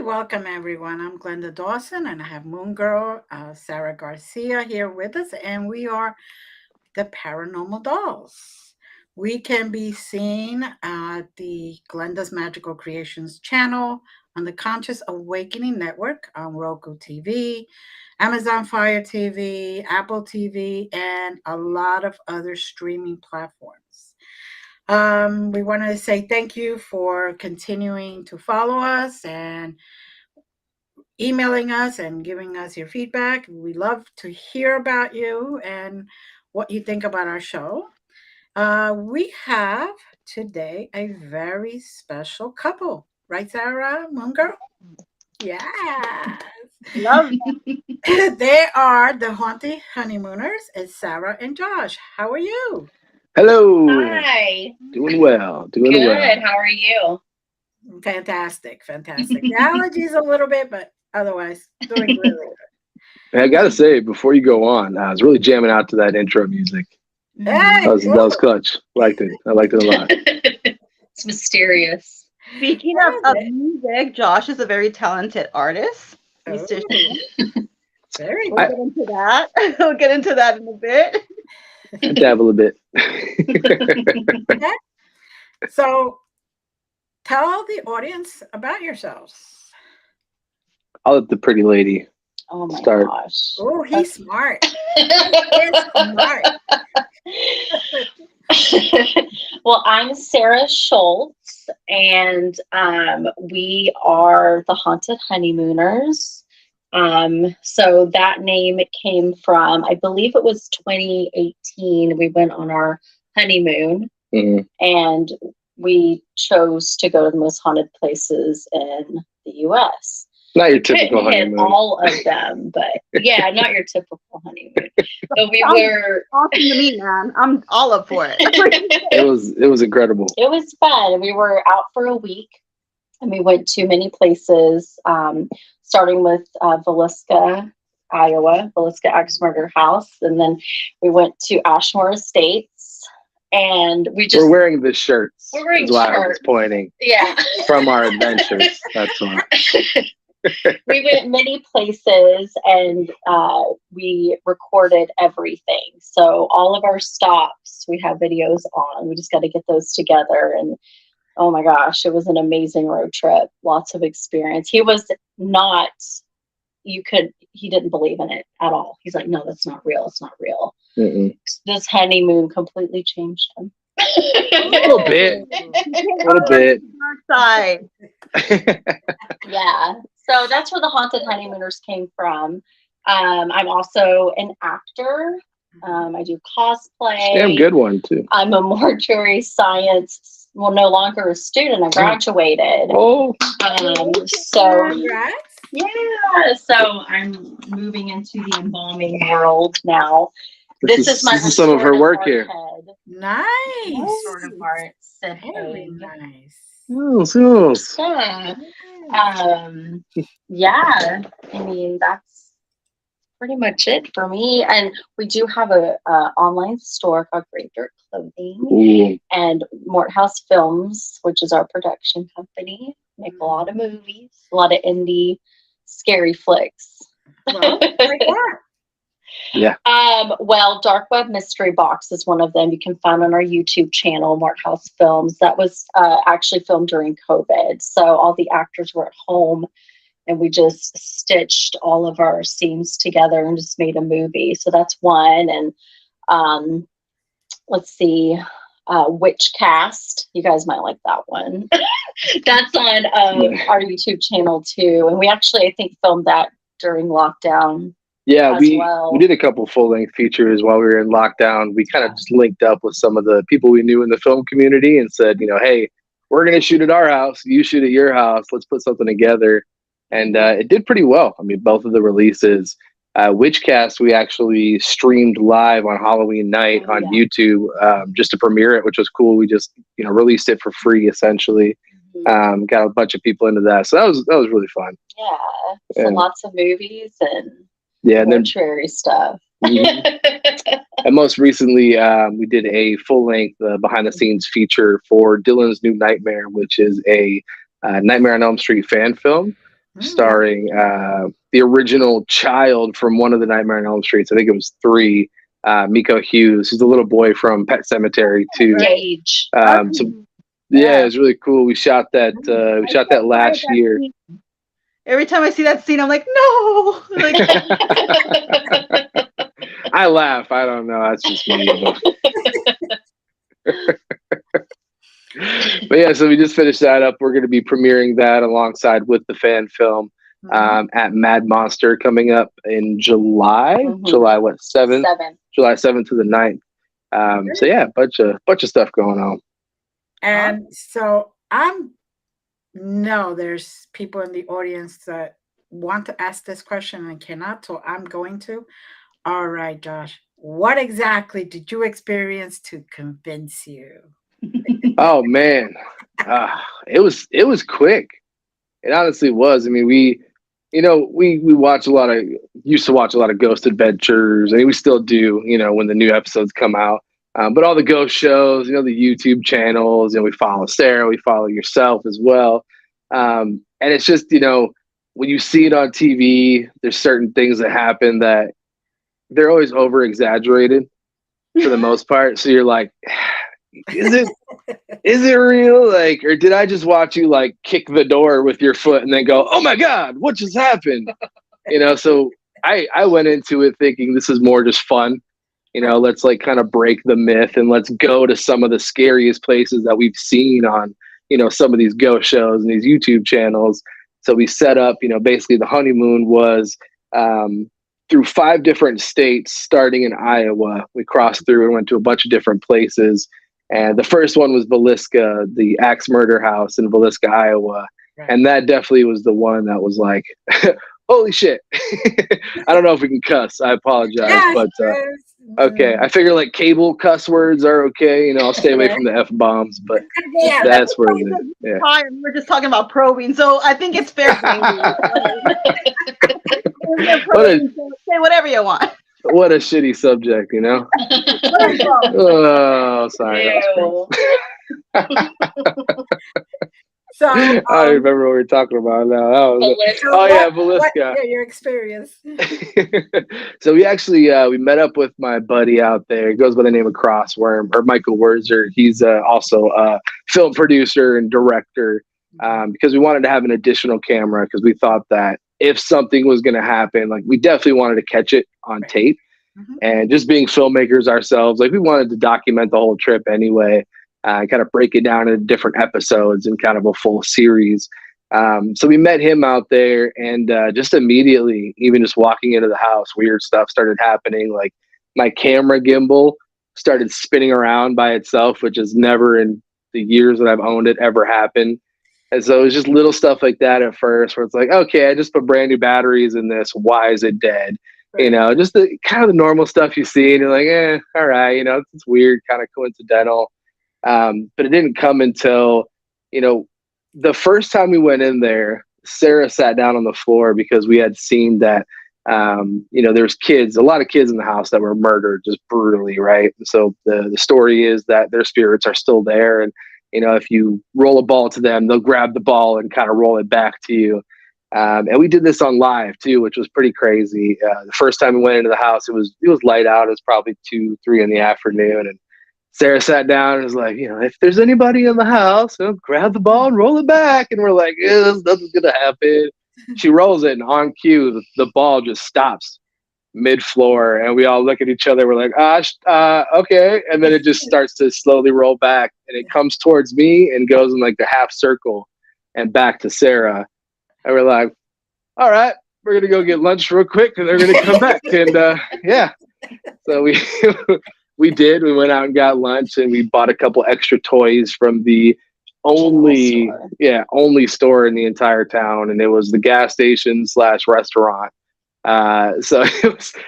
welcome everyone. I'm Glenda Dawson, and I have Moongirl, Sarah Garcia here with us, and we are the Paranormal Dolls. We can be seen at the Glenda's Magical Creations channel on the Conscious Awakening Network on Roku TV, Amazon Fire TV, Apple TV, and a lot of other streaming platforms. We want to say thank you for continuing to follow us and emailing us and giving us your feedback. We love to hear about you and what you think about our show. We have today a very special couple, right, Sarah? Moon Girl? Yes. Love They are the Haunted Honeymooners. It's Sarah and Josh. How are you? Hello. Hi. Doing well. Doing Good. well. How are you? Fantastic. The allergies a little bit, but otherwise doing really good. And I gotta say, before you go on, I was really jamming out to that intro music. Hey, That was clutch. Liked it. I liked it a lot. It's mysterious. Speaking of music, Josh is a very talented artist. Musician. Very We'll good. get into that. We'll get into that in a bit. I dabble a bit. Okay. So tell the audience about yourselves. I'll let the pretty lady Oh my start. gosh. Oh, he's smart. He's smart. Well, I'm Sarah Schultz, and we are the Haunted Honeymooners. So that name came from, I believe it was 2018. We went on our honeymoon, and we chose to go to the most haunted places in the U.S. Not your typical Couldn't hit honeymoon. all of them, but yeah, not your typical honeymoon. But we Sounds were. awesome to me, man. I'm all up for it. It was incredible. It was fun. We were out for a week, and we went to many places, starting with Villisca, Iowa, Villisca Axe Murder House, and then we went to Ashmore Estates, and we just. We're wearing the shirts. We're wearing is why I was shirts. pointing Yeah. from our adventures. That's why. We went many places, and we recorded everything. So all of our stops, we have videos on. We just got to get those together. And oh my gosh, it was an amazing road trip. Lots of experience. He was not, he didn't believe in it at all. He's like, no, that's not real. It's not real. Mm-mm. This honeymoon completely changed him. A little bit. A little bit. Dark side. Yeah. So that's where the Haunted Honeymooners came from. I'm also an actor. I do cosplay. Damn good one too. I'm a mortuary science, well, no longer a student. I graduated. Oh, So Congrats. yeah. So I'm moving into the embalming world now. This is some of her work here. Head. Nice. Sort of art. Sid Very Haig. nice. Yes. Yeah. Yeah. I mean, that's pretty much it for me. And we do have a online store called Gravedirt Clothing Ooh. and Mort House Films, which is our production company. Make a lot of movies, a lot of indie scary flicks. Well, like what? Yeah. Well, Dark Web Mystery Box is one of them. You can find on our YouTube channel, Mort House Films. That was actually filmed during COVID. So all the actors were at home, and we just stitched all of our scenes together and just made a movie. So that's one. And let's see, Witchcast. You guys might like that one. That's on our YouTube channel too. And we actually, I think, filmed that during lockdown. Yeah, we well. did a couple full-length features while we were in lockdown. We kind of just linked up with some of the people we knew in the film community and said, hey, we're going to shoot at our house. You shoot at your house. Let's put something together. And it did pretty well. I mean, both of the releases. Witchcast, we actually streamed live on Halloween night on YouTube just to premiere it, which was cool. We just, released it for free, essentially. Got a bunch of people into that. So that was really fun. Yeah. So lots of movies and and then mortuary stuff. And most recently, we did a full-length behind-the-scenes feature for Dylan's New Nightmare, which is a Nightmare on Elm Street fan film. starring the original child from one of the Nightmare on Elm Streets. I think it was 3. Miko Hughes. He's a little boy from Pet Cemetery too. Gage. So yeah, it was really cool. We shot that. We shot that last year. Every time I see that scene, I'm like, no. Like, I laugh. I don't know. That's just me. But yeah, so we just finished that up. We're going to be premiering that alongside with the fan film at Mad Monster coming up in July. July 7th? July 7th to the 9th. So yeah, bunch of stuff going on. And so there's people in the audience that want to ask this question and cannot, so I'm going to. All right, Josh, what exactly did you experience to convince you? Oh man, it was quick. It honestly was. I mean, we watch used to watch a lot of Ghost Adventures. I mean, we still do, when the new episodes come out. But all the ghost shows, the YouTube channels, we follow Sarah, we follow yourself as well. And it's just, when you see it on TV, there's certain things that happen that they're always over exaggerated for the most part. So you're like, is it real? Like, or did I just watch you like kick the door with your foot and then go, oh my God, what just happened? So I went into it thinking this is more just fun. Let's like kind of break the myth and let's go to some of the scariest places that we've seen on, some of these ghost shows and these YouTube channels. So we set up, basically the honeymoon was through 5 different states, starting in Iowa. We crossed through and went to a bunch of different places. And the first one was Villisca, the axe murder house in Villisca, Iowa. Right. And that definitely was the one that was like, holy shit. I don't know if we can cuss. I apologize. Yes, but okay. I figure like cable cuss words are okay. I'll stay away from the F-bombs, but that's where it is. Yeah. We're just talking about probing, so I think it's fair. Say whatever you want. What a shitty subject, Oh, sorry. So I don't remember what we were talking about now. Villisca. Your experience. So we actually we met up with my buddy out there. He goes by the name of Crossworm, or Michael Werzer. He's also a film producer and director because we wanted to have an additional camera because we thought that if something was going to happen, like we definitely wanted to catch it on tape. And just being filmmakers ourselves, like we wanted to document the whole trip anyway. Kind of break it down into different episodes and kind of a full series. So we met him out there and just immediately, even just walking into the house, weird stuff started happening. Like my camera gimbal started spinning around by itself, which has never in the years that I've owned it ever happened. And so it was just little stuff like that at first where it's like, okay, I just put brand new batteries in this. Why is it dead? Right. Just the kind of the normal stuff you see and you're like, all right, it's weird, kind of coincidental. But it didn't come until, the first time we went in there, Sarah sat down on the floor because we had seen that, there's a lot of kids in the house that were murdered just brutally. Right. So the story is that their spirits are still there. And, if you roll a ball to them, they'll grab the ball and kind of roll it back to you. And we did this on live too, which was pretty crazy. The first time we went into the house, it was light out. It was probably 2-3 in the afternoon. And Sarah sat down and was like, if there's anybody in the house, grab the ball and roll it back. And we're like, nothing's going to happen. She rolls it and on cue, the ball just stops mid-floor. And we all look at each other. We're like, okay. And then it just starts to slowly roll back. And it comes towards me and goes in like the half circle and back to Sarah. And we're like, all right, we're going to go get lunch real quick. And they're going to come back. And yeah. So we did. We went out and got lunch and we bought a couple extra toys from the only store in the entire town. And it was the gas station / restaurant. So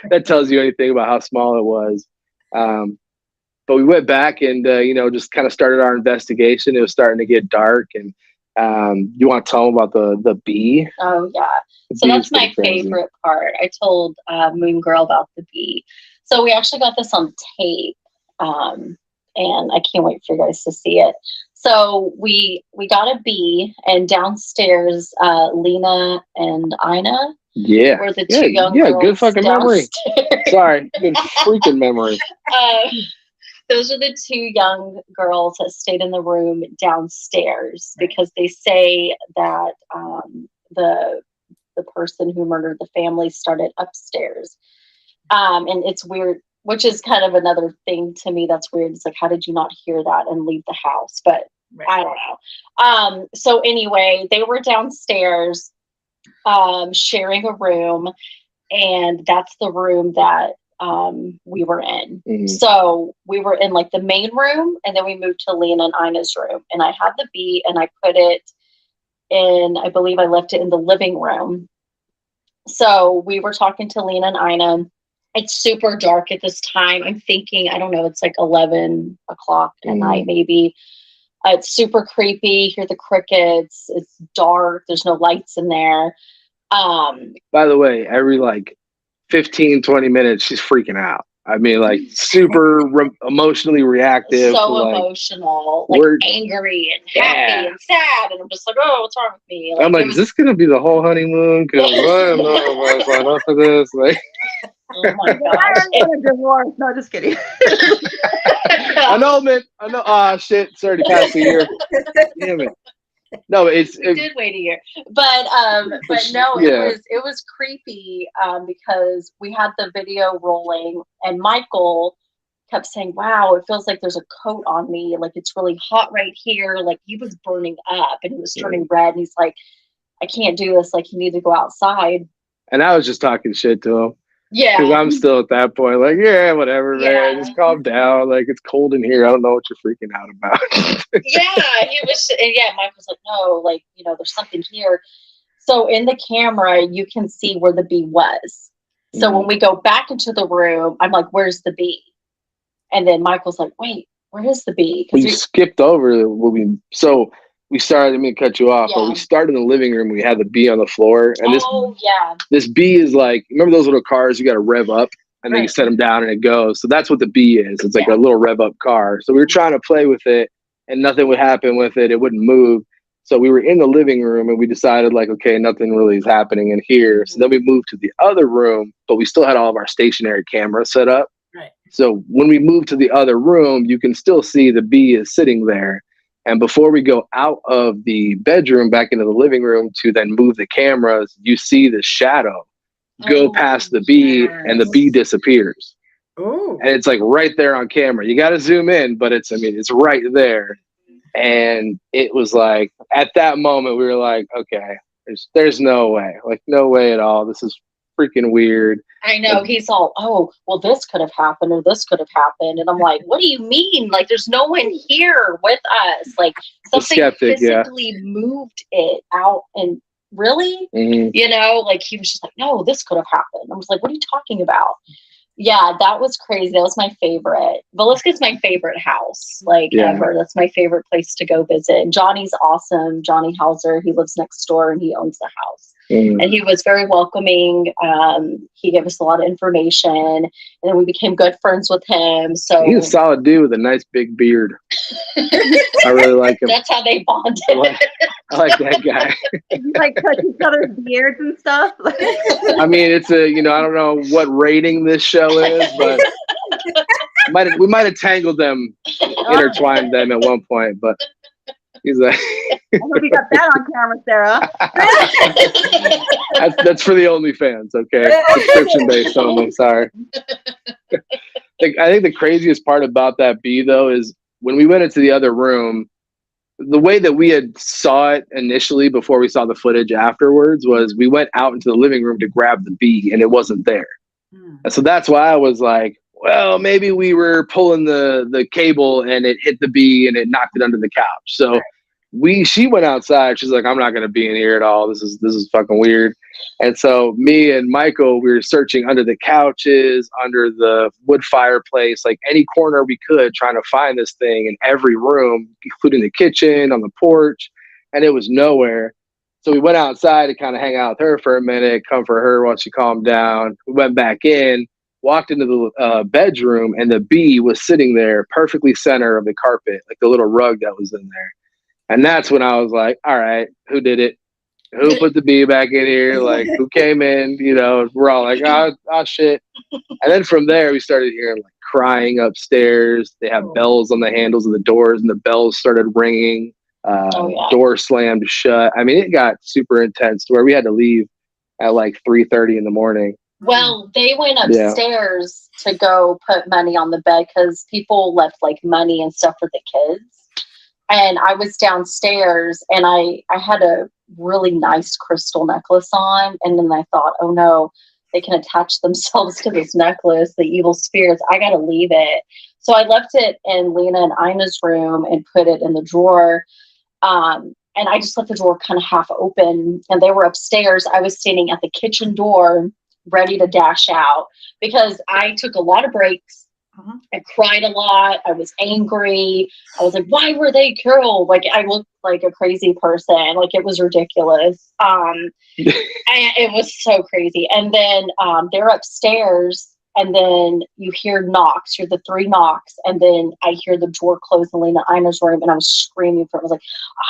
that tells you anything about how small it was. But we went back and, just kind of started our investigation. It was starting to get dark. And you want to tell them about the bee? Oh, yeah. So that's my favorite part. I told Moongirl about the bee. So we actually got this on tape. And I can't wait for you guys to see it. So we got a bee, and downstairs, Lena and Ina were the two young girls. Good fucking memory. downstairs. Sorry, good freaking memory. Those are the two young girls that stayed in the room downstairs because they say that the person who murdered the family started upstairs. And it's weird, which is kind of another thing to me that's weird. It's like, how did you not hear that and leave the house? But I don't know. So anyway, they were downstairs sharing a room, and that's the room that we were in. Mm-hmm. So we were in like the main room, and then we moved to Lena and Ina's room, and I had the bee and I put it in, I believe I left it in the living room. So we were talking to Lena and Ina. It's super dark at this time. I'm thinking, I don't know, it's like 11 o'clock at night, maybe. It's super creepy. You hear the crickets. It's dark. There's no lights in there. By the way, every like 15, 20 minutes, she's freaking out. I mean, like super emotionally reactive. So like, emotional, like angry and happy and sad. And I'm just like, oh, what's wrong with me? Like, I'm like, is this going to be the whole honeymoon? Because I don't know if I sign up for this. Like, oh my gosh. I want a divorce. No, just kidding. I know, man. I know. Ah, shit. It's already past a year. Damn it. No, we did wait a year, but no, it was creepy because we had the video rolling, and Michael kept saying, "Wow, it feels like there's a coat on me. Like it's really hot right here. Like he was burning up, and he was turning red. And he's like, I can't do this. Like you need to go outside." And I was just talking shit to him. Yeah, because I'm still at that point, like, whatever, man, just calm down. Like, it's cold in here. I don't know what you're freaking out about. he was. Mike was like, no, like, there's something here. So in the camera, you can see where the bee was. So when we go back into the room, I'm like, where's the bee? And then Michael's like, wait, where is the bee? We skipped over we started, let me cut you off, but we started in the living room. We had the bee on the floor. And this bee is like, remember those little cars you got to rev up and then you set them down and it goes. So that's what the bee is. It's like a little rev up car. So we were trying to play with it and nothing would happen with it. It wouldn't move. So we were in the living room and we decided like, okay, nothing really is happening in here. So then we moved to the other room, but we still had all of our stationary cameras set up. Right. So when we moved to the other room, you can still see the bee is sitting there. And before we go out of the bedroom back into the living room to then move the cameras, you see the shadow go past the bee and the bee disappears. Ooh. And it's like right there on camera. You got to zoom in, but it's right there. And it was like, at that moment, we were like, okay, there's no way, like no way at all. This is freaking weird. I know. He's all, oh, well, this could have happened or this could have happened. And I'm like, what do you mean? Like, there's no one here with us. Like, something physically moved it out. And really? Mm-hmm. Like, he was just like, no, this could have happened. I was like, what are you talking about? Yeah, that was crazy. That was my favorite. Villisca's my favorite house, ever. That's my favorite place to go visit. And Johnny's awesome. Johnny Hauser, he lives next door and he owns the house. And he was very welcoming. He gave us a lot of information, and then we became good friends with him. So he's a solid dude with a nice big beard. I really like him. That's how they bonded. I like that guy. You like touch each other's beards and stuff. I mean, it's I don't know what rating this show is, but we might have tangled them, intertwined them at one point, but. He's like, I hope you got that on camera, Sarah. that's for the OnlyFans, okay? Subscription based only. Sorry. I think the craziest part about that bee though is when we went into the other room, the way that we had saw it initially before we saw the footage afterwards was we went out into the living room to grab the bee and it wasn't there. And so that's why I was like, well, maybe we were pulling the cable and it hit the bee and it knocked it under the couch. So she went outside. She's like, I'm not going to be in here at all. This is fucking weird. And so me and Michael, we were searching under the couches, under the wood fireplace, like any corner we could, trying to find this thing in every room, including the kitchen, on the porch, and it was nowhere. So we went outside to kind of hang out with her for a minute, comfort her while she calmed down. We went back in. walked into the bedroom, and the bee was sitting there perfectly center of the carpet, like the little rug that was in there. And that's when I was like, all right, who did it? Who put the bee back in here? Like, who came in? You know, we're all like, oh shit. And then from there, we started hearing like crying upstairs. They have bells on the handles of the doors, and the bells started ringing. Door slammed shut. I mean, it got super intense to where we had to leave at like 3:30 in the morning. Well, they went upstairs to go put money on the bed because people left like money and stuff for the kids. And I was downstairs, and I had a really nice crystal necklace on. And then I thought, oh no, they can attach themselves to this necklace, the evil spirits. I got to leave it. So I left it in Lena and Ina's room and put it in the drawer. And I just left the door kind of half open, and they were upstairs. I was standing at the kitchen door ready to dash out because I took a lot of breaks. I cried a lot. I was angry. I was like, why were they killed? Like, I looked like a crazy person. Like, it was ridiculous. And it was so crazy. And then they're upstairs, and then you hear knocks. You're the 3 knocks. And then I hear the door close in Lena Ina's room, and I was screaming for it. I was like,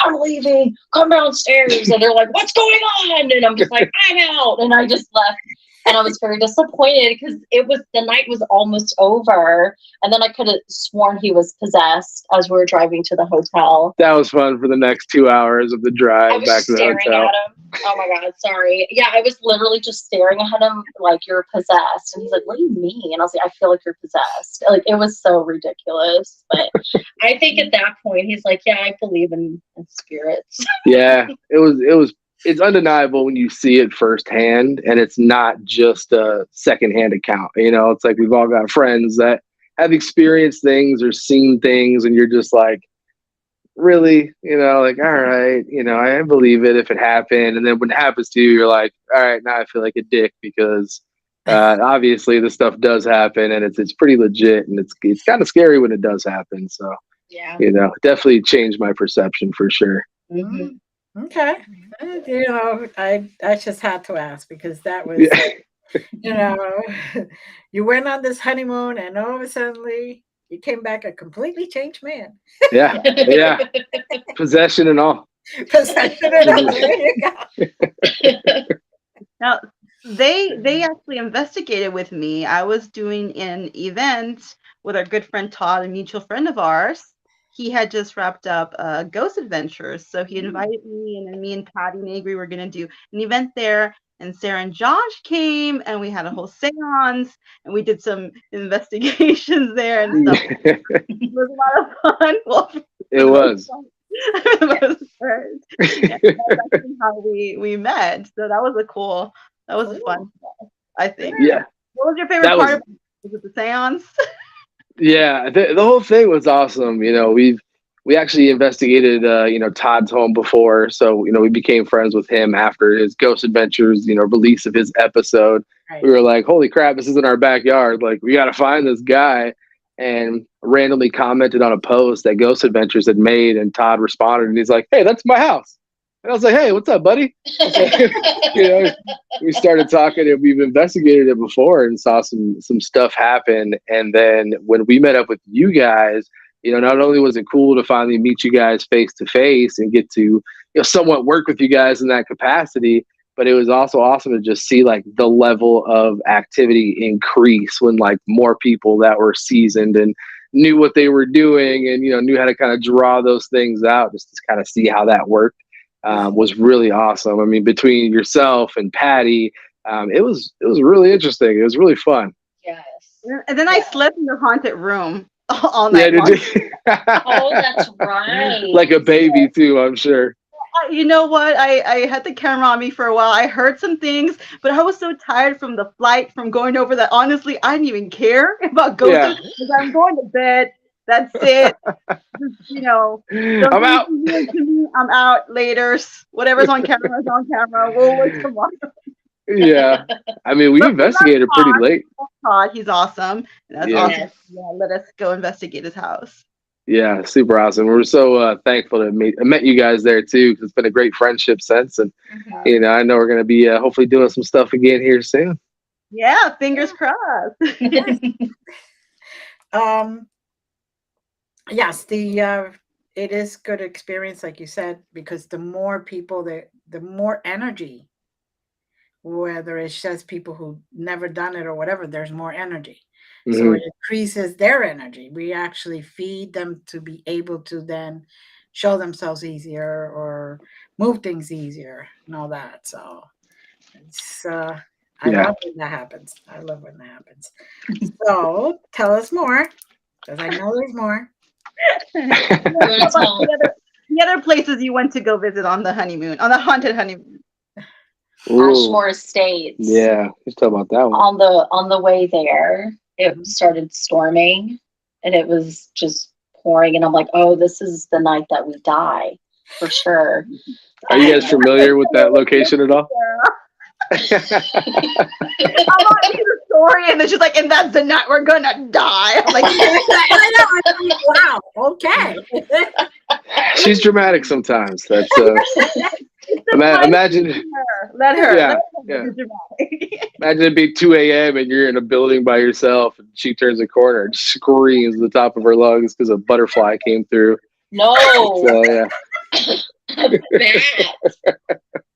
I'm leaving. Come downstairs. And they're like, what's going on? And I'm just like, I'm out. And I just left. And I was very disappointed because the night was almost over. And then I could have sworn he was possessed as we were driving to the hotel. That was fun for the next 2 hours of the drive back to the hotel. Staring at him. Oh my God, sorry. Yeah, I was literally just staring at him like, you're possessed. And he's like, what do you mean? And I was like, I feel like you're possessed. Like, it was so ridiculous. But I think at that point, he's like, yeah, I believe in spirits. Yeah, it's undeniable when you see it firsthand, and it's not just a secondhand account. You know, it's like we've all got friends that have experienced things or seen things, and you're just like, really? You know, like, all right, you know, I believe it if it happened. And then when it happens to you, you're like, all right, now I feel like a dick because obviously this stuff does happen, and it's pretty legit, and it's kind of scary when it does happen. So, yeah, you know, definitely changed my perception for sure. Mm-hmm. Okay. You know, I just had to ask because that was, you know, you went on this honeymoon, and all of a sudden you came back a completely changed man. Yeah. Possession and all. Possession and all. There you go. Now, they actually investigated with me. I was doing an event with our good friend Todd, a mutual friend of ours. He had just wrapped up Ghost Adventures, so he invited me, and then me and Patty and Avery were going to do an event there, and Sarah and Josh came, and we had a whole seance, and we did some investigations there and stuff. It was a lot of fun. Well, it was. Yeah, that's actually how we met, so that was a fun stuff, I think. Yeah. What was your favorite part of it? Was it the seance? Yeah, the whole thing was awesome. You know, we actually investigated, you know, Todd's home before. So, you know, we became friends with him after his Ghost Adventures, you know, release of his episode. Right. We were like, holy crap, this is in our backyard. Like, we got to find this guy. And randomly commented on a post that Ghost Adventures had made. And Todd responded, and he's like, hey, that's my house. And I was like, hey, what's up, buddy? You know, we started talking, and we've investigated it before and saw some stuff happen. And then when we met up with you guys, you know, not only was it cool to finally meet you guys face to face and get to, you know, somewhat work with you guys in that capacity, but it was also awesome to just see like the level of activity increase when like more people that were seasoned and knew what they were doing and, you know, knew how to kind of draw those things out just to kind of see how that worked. Was really awesome. I mean, between yourself and Patty, it was really interesting. It was really fun. Yes. And then I slept in the haunted room all night long. Oh, that's right. Like a baby too, I'm sure. You know what? I had the camera on me for a while. I heard some things, but I was so tired from the flight, from going over that. Honestly, I didn't even care about going because I'm going to bed. That's it. You know, I'm out. I'm out later. Whatever's on camera is on camera. We'll wait tomorrow. Yeah. I mean, we investigated pretty late. Todd, he's awesome. That's awesome. Yeah, let us go investigate his house. Yeah, super awesome. We're so thankful to met you guys there too, because it's been a great friendship since. And, you know, I know we're going to be hopefully doing some stuff again here soon. Yeah, fingers crossed. Um, yes, it is good experience, like you said, because the more people, the more energy, whether it's just people who never done it or whatever, there's more energy. So Mhm. it increases their energy. We actually feed them to be able to then show themselves easier or move things easier and all that. So it's I Yeah. love when that happens. I love when that happens. So tell us more, because I know there's more. How about the other places you went to go visit on the honeymoon, on the haunted honeymoon? Ooh, Ashmore Estates. yeah, let's talk about that one. On the way there, it started storming, and it was just pouring. And I'm like, oh, this is the night that we die, for sure. Are you guys familiar with that location at all? I'm not into the story, and then she's like, and that's the night we're gonna die. I'm like, I know. Wow. Okay. She's dramatic sometimes. That's imagine. let her. Yeah, Let her yeah. be dramatic. Imagine it'd be 2 a.m. and you're in a building by yourself, and she turns a corner and screams at the top of her lungs because a butterfly came through. No. So yeah. A bat.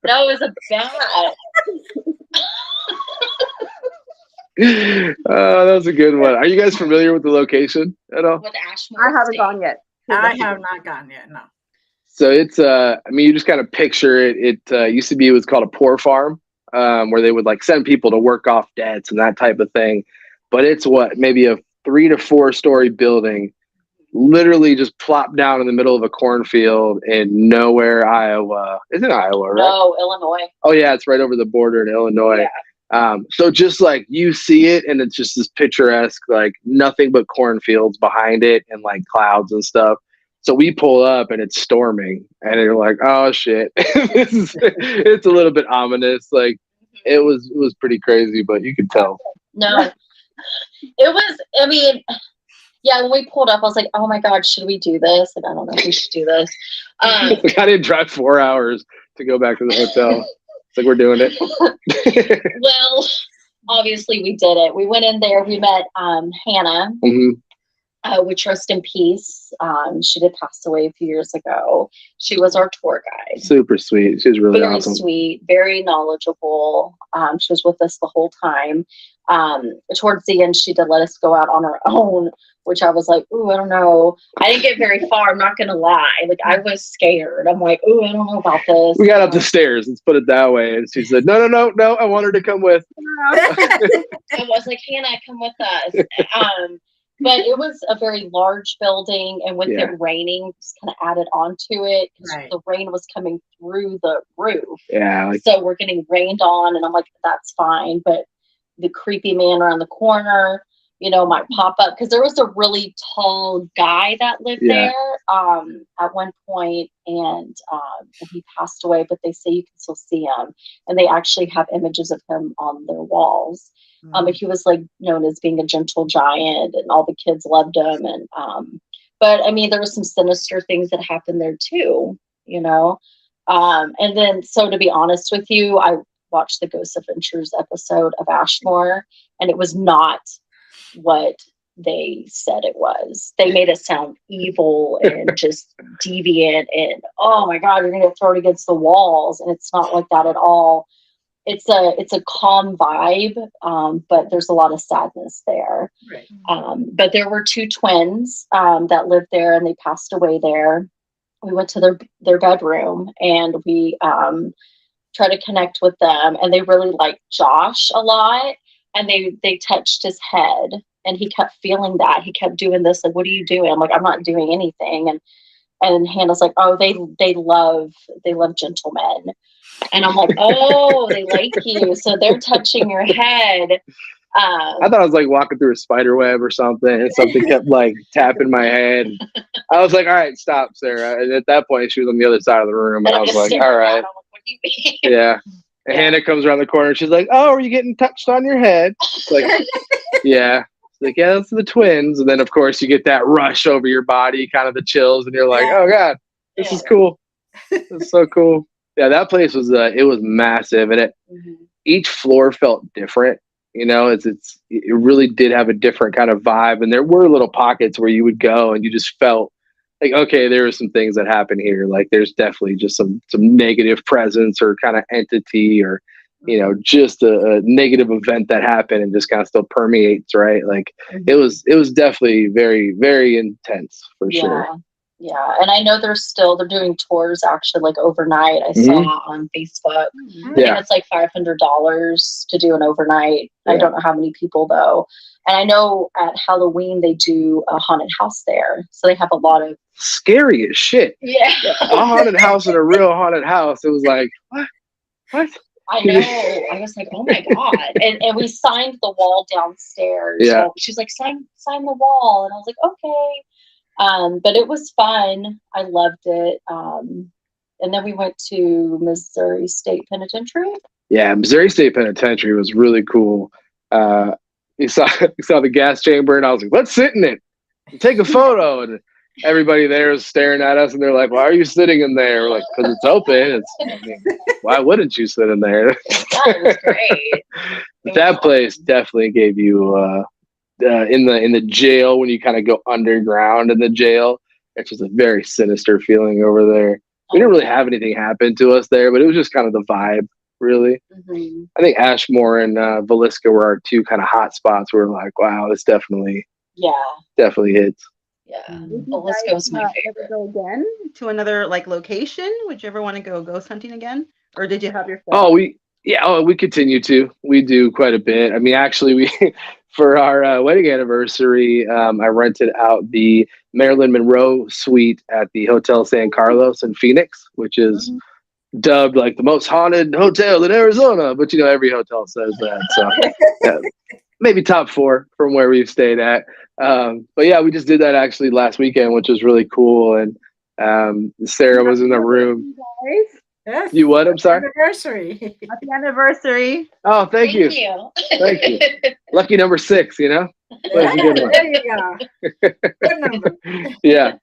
No, it was a bat. That was a good one. Are you guys familiar with the location at all? With Ashmore I haven't Estate. gone yet. I have not gone yet. No. So it's I mean, you just kind of picture it. It used to be, it was called a poor farm, where they would like send people to work off debts and that type of thing. But it's maybe a 3 to 4 story building, literally just plopped down in the middle of a cornfield in nowhere, Iowa. It's in Iowa, right? No, Illinois. Oh yeah, it's right over the border in Illinois. Yeah. So just like you see it, and it's just this picturesque, like nothing but cornfields behind it and like clouds and stuff. So we pull up and it's storming, and you're like, oh shit, it's a little bit ominous. Like it was pretty crazy, but you could tell. No, it was. I mean, yeah. When we pulled up, I was like, oh my god, should we do this? And I don't know if we should do this. Like I didn't drive 4 hours to go back to the hotel. It's like we're doing it. Well, obviously we did it. We went in there. We met Hannah, which rest in peace. She did pass away a few years ago. She was our tour guide. Super sweet. She was really very awesome. Sweet, very knowledgeable. She was with us the whole time. Towards the end, she did let us go out on our own, which I was like, ooh, I don't know. I didn't get very far. I'm not going to lie. Like, I was scared. I'm like, ooh, I don't know about this. We got up the stairs. Let's put it that way. And she said, no. I want her to come with. I was like, Hannah, come with us. But it was a very large building, and with it raining, just kind of added onto it because the rain was coming through the roof. Yeah. So we're getting rained on, and I'm like, that's fine. But the creepy man around the corner, might pop up, because there was a really tall guy that lived there at one point, and he passed away, but they say you can still see him, and they actually have images of him on their walls. But he was like known as being a gentle giant, and all the kids loved him. And but I mean, there were some sinister things that happened there too, and then, so to be honest with you, I watched the Ghost Adventures episode of Ashmore, and it was not what they said it was. They made it sound evil and just deviant, and oh my god, you're gonna get thrown against the walls, and it's not like that at all. It's a calm vibe, but there's a lot of sadness there. Right. But there were 2 twins that lived there, and they passed away there. We went to their bedroom, and we tried to connect with them, and they really liked Josh a lot, and they touched his head, and he kept feeling that. He kept doing this, like, what are you doing? I'm like, I'm not doing anything. And Hannah's like, oh, they love gentlemen. And I'm like, oh, they like you, so they're touching your head. I thought I was like walking through a spider web or something, and something kept like tapping my head. I was like, all right, stop, Sarah. And at that point, she was on the other side of the room, and I was like, all right. What do you mean? Yeah. And Hannah comes around the corner. She's like, oh, are you getting touched on your head? It's like, yeah. It's like, yeah, that's the twins. And then, of course, you get that rush over your body, kind of the chills, and you're like, oh, God, this is cool. It's so cool. Yeah, that place was, it was massive. And each floor felt different. You know, it really did have a different kind of vibe, and there were little pockets where you would go and you just felt like, okay, there are some things that happen here. Like there's definitely just some negative presence or kind of entity, or just a negative event that happened and just kind of still permeates, right? Like it was definitely very, very intense for sure. Yeah, and I know they're doing tours actually like overnight. I saw on Facebook. I think it's like $500 to do an overnight. I don't know how many people though. And I know at Halloween they do a haunted house there, so they have a lot of scary as shit. Yeah, a haunted house and a real haunted house. It was like what? I know. I was like, oh my god! And we signed the wall downstairs. Yeah. So she was like, sign the wall, and I was like, okay. But it was fun. I loved it. And then we went to Missouri State Penitentiary. Yeah, Missouri State Penitentiary was really cool. You saw the gas chamber, and I was like, let's sit in it and take a photo. And everybody there was staring at us, and they're like, why are you sitting in there? We're like, because it's open. Why wouldn't you sit in there? That was great. That place definitely gave you in the jail, when you kind of go underground in the jail, it's just a very sinister feeling over there. We didn't really have anything happen to us there, but it was just kind of the vibe, really. I think Ashmore and Villisca were our two kind of hot spots. We were like, wow, this definitely hits. Yeah, Villisca was my favorite. Go again to another like location? Would you ever want to go ghost hunting again, or did you have your? We continue to. We do quite a bit. I mean, actually, we for our wedding anniversary, I rented out the Marilyn Monroe suite at the Hotel San Carlos in Phoenix, which is dubbed like the most haunted hotel in Arizona. But every hotel says that, so maybe top 4 from where we've stayed at. But yeah, we just did that actually last weekend, which was really cool. And Sarah was in the room. Yes. You what? I'm sorry. Anniversary. Happy anniversary. Oh, thank you. Thank you. Lucky number 6. That's a good one. There you go. Good number. Yeah.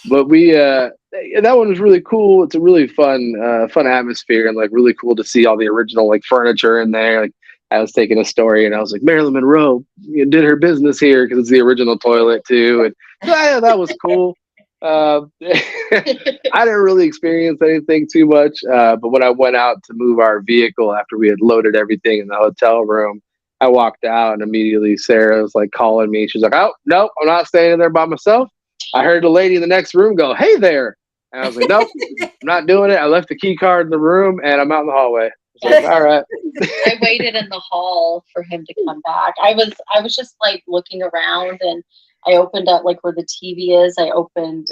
But that one was really cool. It's a really fun atmosphere, and like really cool to see all the original like furniture in there. Like I was taking a story and I was like, Marilyn Monroe did her business here, because it's the original toilet too. And yeah, that was cool. I didn't really experience anything too much, but when I went out to move our vehicle after we had loaded everything in the hotel room, I walked out and immediately Sarah was like calling me. She's like, oh, nope, I'm not staying in there by myself. I heard the lady in the next room go, hey there. And I was like, nope, I'm not doing it. I left the key card in the room and I'm out in the hallway. Like, all right. I waited in the hall for him to come back. I was just like looking around, and I opened up like where the TV is. I opened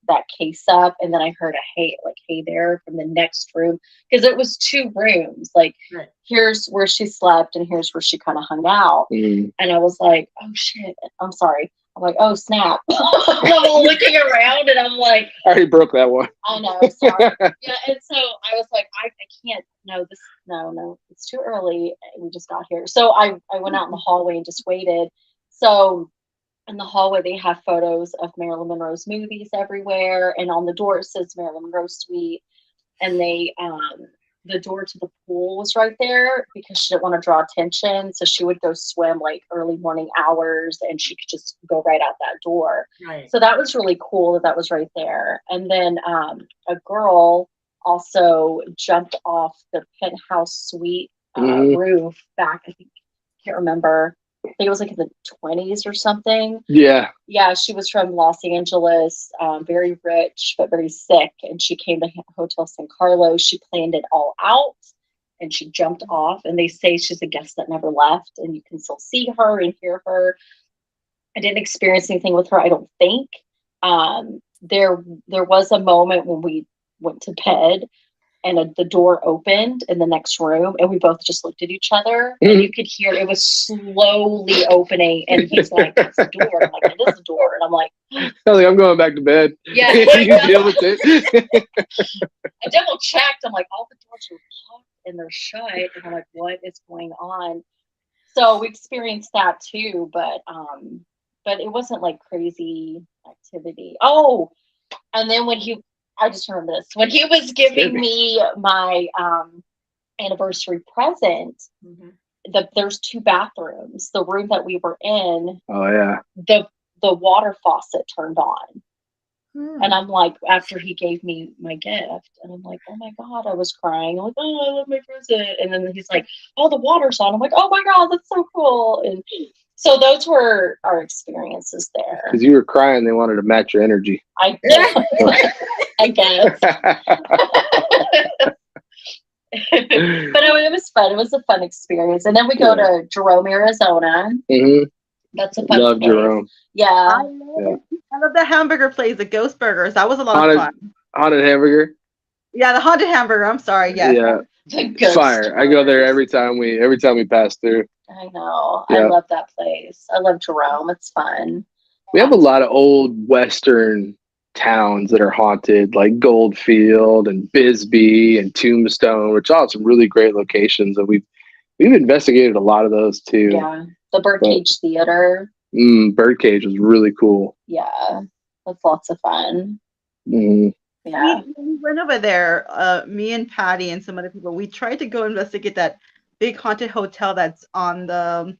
that case up, and then I heard a hey there from the next room, because it was 2 rooms. Like here's where she slept and here's where she kind of hung out. And I was like, oh shit, I'm sorry. I'm like, oh snap. I'm looking around and I'm like, I already broke that one. I know, sorry. Yeah, and so I was like, I can't, no, it's too early. We just got here. So I went out in the hallway and just waited. So in the hallway, they have photos of Marilyn Monroe's movies everywhere. And on the door, it says Marilyn Monroe Suite. And they, the door to the pool was right there, because she didn't want to draw attention. So she would go swim like early morning hours, and she could just go right out that door. Right. So that was really cool that was right there. And then a girl also jumped off the penthouse suite roof back, I can't remember. I think it was like in the 20s or something. Yeah. Yeah, she was from Los Angeles, very rich, but very sick. And she came to Hotel San Carlos. She planned it all out, and she jumped off. And they say she's a guest that never left, and you can still see her and hear her. I didn't experience anything with her, I don't think. There was a moment when we went to bed, and the door opened in the next room, and we both just looked at each other, and you could hear it was slowly opening. And he's like, "That's the door." I'm like, "It is the door." And I'm like, I'm going back to bed. Yeah. You deal with it. I double checked. I'm like, all the doors are locked and they're shut. And I'm like, what is going on? So we experienced that too, but it wasn't like crazy activity. Oh, and then I just remember this. When he was giving me my anniversary present, there's 2 bathrooms. The room that we were in, Oh yeah. the water faucet turned on. Hmm. And I'm like, after he gave me my gift, and I'm like, oh my God, I was crying. I'm like, oh, I love my present. And then he's like, oh, the water's on. I'm like, oh my God, that's so cool. And so those were our experiences there. Because you were crying, they wanted to match your energy. I guess. But it was fun. It was a fun experience. And then we go to Jerome, Arizona. Mm-hmm. That's a fun Love place. Jerome. Yeah. I love the hamburger place, the Ghost Burgers. That was a lot of fun. Haunted hamburger. Yeah, the haunted hamburger. I'm sorry. Yes. Yeah. The It's fire. I go there every time we pass through. I know. Yeah. I love that place. I love Jerome. It's fun. We have a lot of old Western towns that are haunted, like Goldfield and Bisbee and Tombstone, which all have some really great locations, and we've investigated a lot of those too. Yeah. The Birdcage Theater. Birdcage was really cool. Yeah. That's lots of fun. Mm. Yeah. We went over there, me and Patty and some other people. We tried to go investigate that big haunted hotel that's on the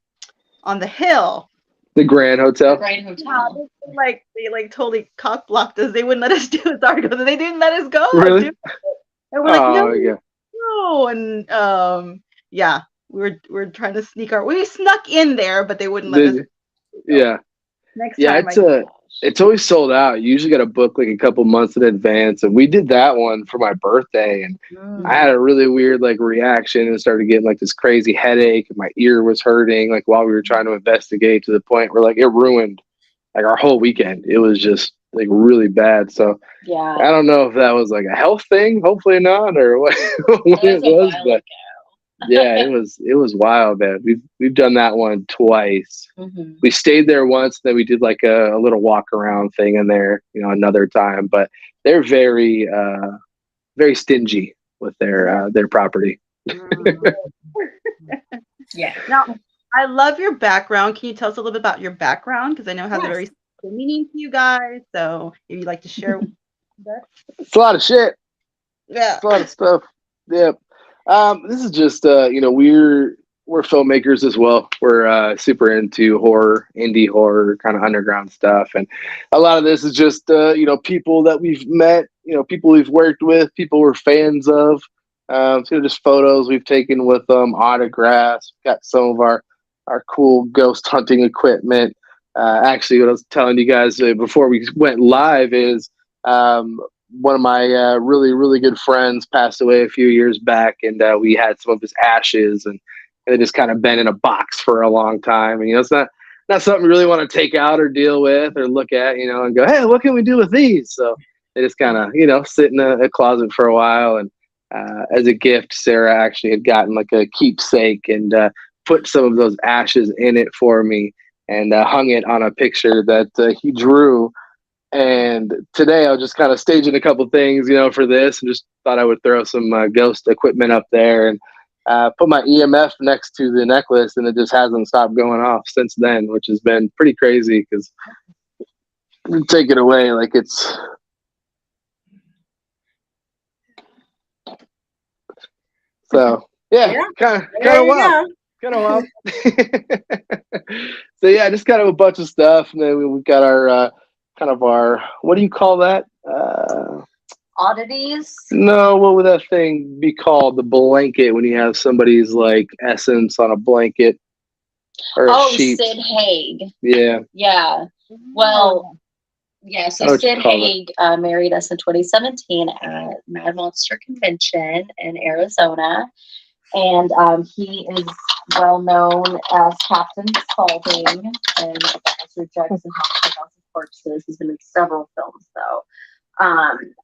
hill. The Grand Hotel. The Grand Hotel. They totally cock blocked us. They wouldn't let us do it. Sorry, they didn't let us go. Really? And we're like, yeah. no. And yeah, we're trying to we snuck in there, but they wouldn't let us. Yeah. Next Yeah, time. it's always sold out. You usually got to book like a couple months in advance. And we did that one for my birthday, and I had a really weird like reaction and started getting like this crazy headache, and my ear was hurting like while we were trying to investigate, to the point where like it ruined like our whole weekend. It was just like really bad. So yeah, I don't know if that was like a health thing, hopefully not, or what, what it was, but yeah, it was wild, man. We've done that one twice. Mm-hmm. We stayed there once, then we did like a little walk around thing in there, another time. But they're very very stingy with their property. Yeah. Now, I love your background. Can you tell us a little bit about your background? Because I know it has a very special meaning to you guys. So if you'd like to share that. It's a lot of shit. Yeah. It's a lot of stuff. Yep. This is just we're filmmakers as well. We're super into horror, indie horror, kind of underground stuff, and a lot of this is just people that we've met, people we've worked with, people we're fans of. So just photos we've taken with them, autographs. We've got some of our cool ghost hunting equipment. Actually, what I was telling you guys before we went live is one of my really, really good friends passed away a few years back, and we had some of his ashes, and they just kind of been in a box for a long time. And it's not something you really want to take out or deal with or look at, and go, hey, what can we do with these? So they just kind of sit in a closet for a while. And as a gift, Sarah actually had gotten like a keepsake and put some of those ashes in it for me, and hung it on a picture that he drew. And today I was just kind of staging a couple things, for this, and just thought I would throw some ghost equipment up there, and put my EMF next to the necklace, and it just hasn't stopped going off since then, which has been pretty crazy because you take it away like it's. So yeah. kind of wild. Kind of wild. So yeah, just kind of a bunch of stuff, and then we've got our kind of our, what do you call that? Oddities? No, what would that thing be called? The blanket, when you have somebody's like essence on a blanket or a sheet. Sid Haig. Yeah. Yeah. Well, yeah. So Sid Haig married us in 2017 at Mad Monster Convention in Arizona, and he is well known as Captain Spaulding and Professor Jackson House of Corpses. He's been in several films, though.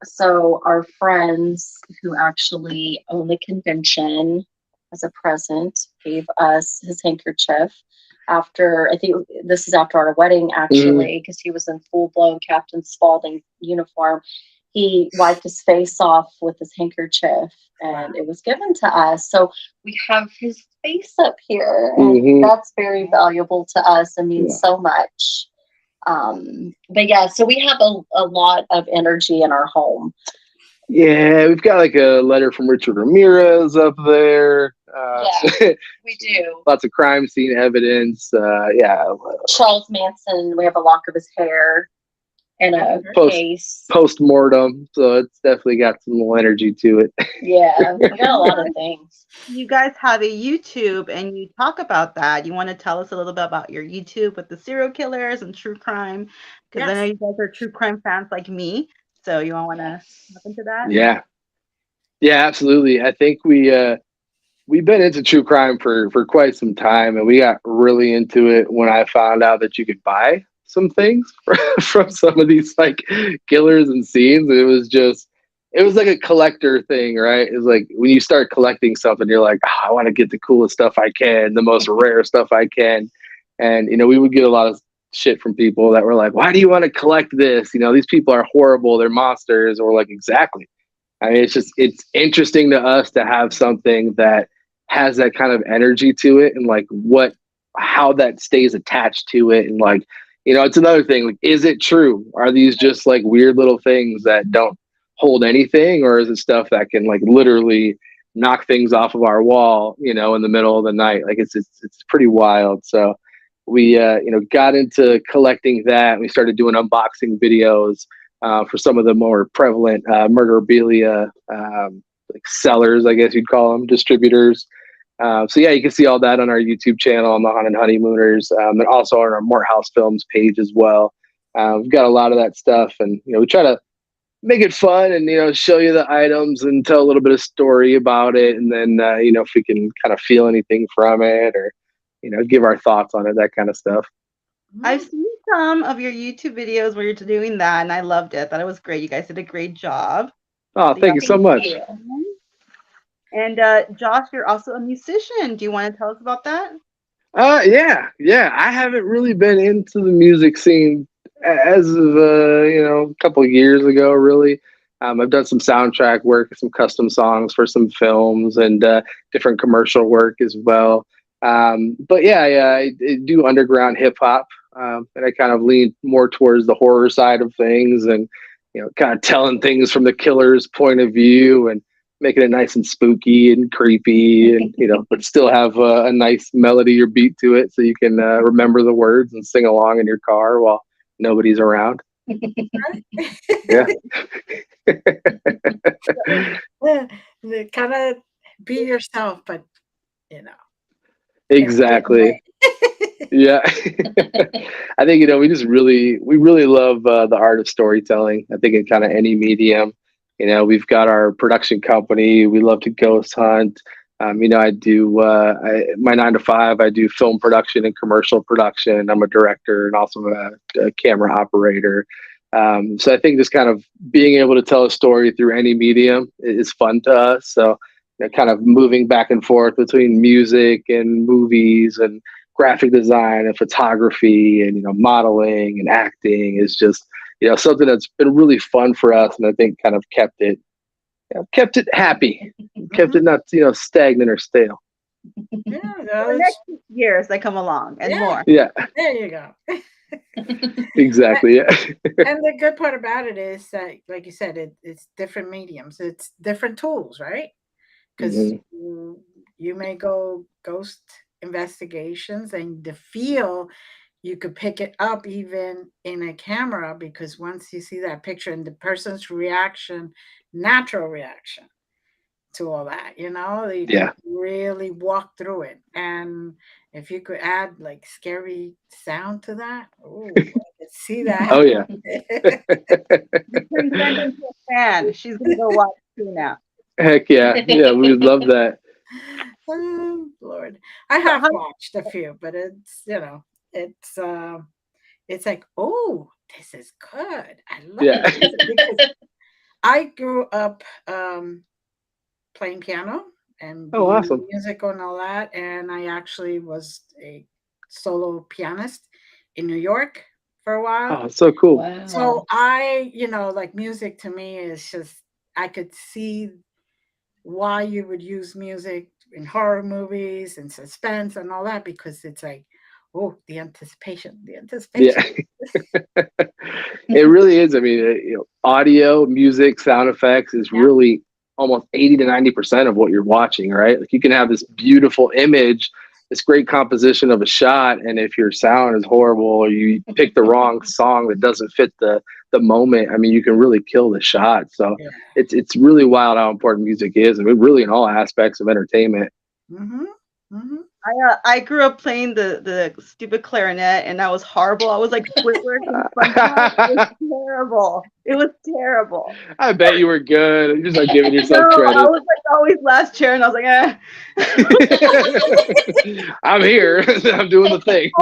So our friends who actually own the convention as a present gave us his handkerchief after, I think this is after our wedding, actually, because he was in full-blown Captain Spaulding uniform. He wiped his face off with his handkerchief, and it was given to us. So we have his face up here, and that's very valuable to us and means so much. But yeah, so we have a lot of energy in our home. Yeah, we've got like a letter from Richard Ramirez up there. Yeah, we do. Lots of crime scene evidence. Yeah, Charles Manson, we have a lock of his hair in a Post- case. post mortem, so it's definitely got some little energy to it. Yeah, we got a lot of things. You guys have a YouTube and you talk about that. You want to tell us a little bit about your YouTube with the serial killers and true crime? Because I know you guys are true crime fans like me. So you all want to look into that? Yeah, absolutely. I think we've been into true crime for quite some time, and we got really into it when I found out that you could buy some things from some of these like killers and scenes. It was like a collector thing, right? It's like when you start collecting something, you're like, "Oh, I want to get the coolest stuff I can, the most rare stuff I can." And we would get a lot of shit from people that were like, "Why do you want to collect this? These people are horrible, they're monsters." Or like, exactly. I mean, it's interesting to us to have something that has that kind of energy to it, and like how that stays attached to it, and like, it's another thing. Like, is it true? Are these just like weird little things that don't hold anything, or is it stuff that can like literally knock things off of our wall, in the middle of the night? Like it's pretty wild. So we got into collecting that. We started doing unboxing videos for some of the more prevalent memorabilia like sellers, I guess you'd call them, distributors. So yeah, you can see all that on our YouTube channel on the Haunted Honeymooners, and also on our Mort House Films page as well. We've got a lot of that stuff, and we try to make it fun and show you the items and tell a little bit of story about it, and then if we can kind of feel anything from it, or give our thoughts on it, that kind of stuff. I've seen some of your YouTube videos where you're doing that, and I loved it. Thought it was great. You guys did a great job. Oh, thank you so much. And Josh, you're also a musician. Do you want to tell us about that? Yeah. I haven't really been into the music scene as of a couple of years ago, really. I've done some soundtrack work, some custom songs for some films, and different commercial work as well. But yeah, I do underground hip hop, and I kind of lean more towards the horror side of things, and kind of telling things from the killer's point of view, and making it nice and spooky and creepy, and but still have a nice melody or beat to it, so you can remember the words and sing along in your car while nobody's around. Yeah. Kind of be yourself, but Exactly. Yeah. I think we really love the art of storytelling. I think in kind of any medium. We've got our production company. We love to ghost hunt. I do my 9 to 5. I do film production and commercial production. I'm a director and also a camera operator. So I think just kind of being able to tell a story through any medium is fun to us. So kind of moving back and forth between music and movies and graphic design and photography and modeling and acting is just something that's been really fun for us, and I think kind of kept it happy, kept it not stagnant or stale. Yeah, the next years that come along and more. Yeah, there you go. Exactly. Yeah. And the good part about it is that, like you said, it's different mediums, it's different tools, right? Because you may go ghost investigations, and the feel you could pick it up even in a camera, because once you see that picture and the person's reaction, natural reaction to all that, you can really walk through it. And if you could add like scary sound to that, oh, I could see that. Oh yeah. Turn Glenda into a fan. She's gonna go watch too now. Heck yeah. Yeah, we would love that. Oh Lord. I have watched a few, but it's it's like, oh, this is good. I love it. Because I grew up playing piano and being awesome. musical and all that, and I actually was a solo pianist in New York for a while. Oh, so cool. Wow. So I, like music to me is just, I could see why you would use music in horror movies and suspense and all that, because it's like, Oh, the anticipation. Yeah. It really is. I mean, audio, music, sound effects is really almost 80 to 90% of what you're watching, right? Like you can have this beautiful image, this great composition of a shot, and if your sound is horrible or you pick the wrong song that doesn't fit the moment, I mean, you can really kill the shot. So it's really wild how important music is. I mean, really in all aspects of entertainment. Mm-hmm. Mm-hmm. I grew up playing the stupid clarinet, and that was horrible. I was like Squidward from SpongeBob. It was terrible. It was terrible. I bet you were good. You're just not giving yourself No, credit. I was like always last chair, and I was like, I'm here. I'm doing the thing.